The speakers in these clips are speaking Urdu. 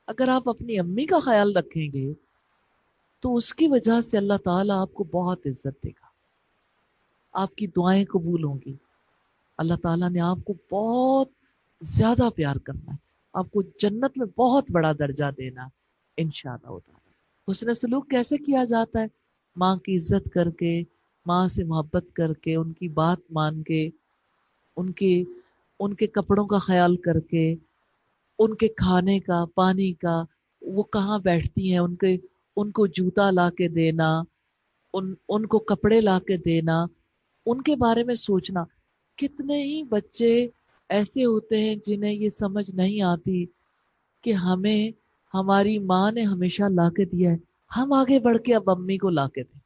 اگر آپ اپنی امی کا خیال رکھیں گے تو اس کی وجہ سے اللہ تعالیٰ آپ کو بہت عزت دے گا، آپ کی دعائیں قبول ہوں گی، اللہ تعالیٰ نے آپ کو بہت زیادہ پیار کرنا ہے، آپ کو جنت میں بہت بڑا درجہ دینا ہے انشاءاللہ تعالیٰ۔ حسن سلوک کیسے کیا جاتا ہے؟ ماں کی عزت کر کے، ماں سے محبت کر کے، ان کی بات مان کے، ان کے ان کے کپڑوں کا خیال کر کے، ان کے کھانے کا، پانی کا، وہ کہاں بیٹھتی ہیں ان کو جوتا لا کے دینا، ان کو کپڑے لا کے دینا، ان کے بارے میں سوچنا۔ کتنے ہی بچے ایسے ہوتے ہیں جنہیں یہ سمجھ نہیں آتی کہ ہمیں ہماری ماں نے ہمیشہ لا کے دیا ہے، ہم آگے بڑھ کے اب امی کو لا کے دیں۔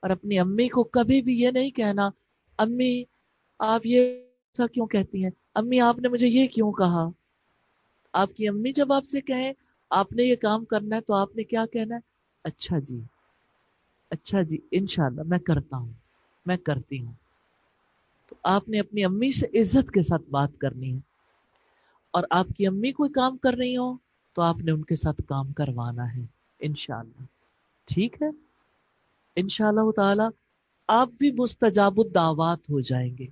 اور اپنی امی کو کبھی بھی یہ نہیں کہنا امی آپ یہ ایسا کیوں کہتی ہیں، امی آپ نے مجھے یہ کیوں کہا۔ آپ کی امی جب آپ سے کہیں آپ نے یہ کام کرنا ہے تو آپ نے کیا کہنا ہے؟ اچھا جی، اچھا جی، انشاءاللہ میں کرتا ہوں، میں کرتی ہوں۔ تو آپ نے اپنی امی سے عزت کے ساتھ بات کرنی ہے، اور آپ کی امی کوئی کام کر رہی ہو تو آپ نے ان کے ساتھ کام کروانا ہے انشاءاللہ۔ ٹھیک ہے؟ انشاءاللہ تعالی آپ بھی مستجاب الدعوات ہو جائیں گے۔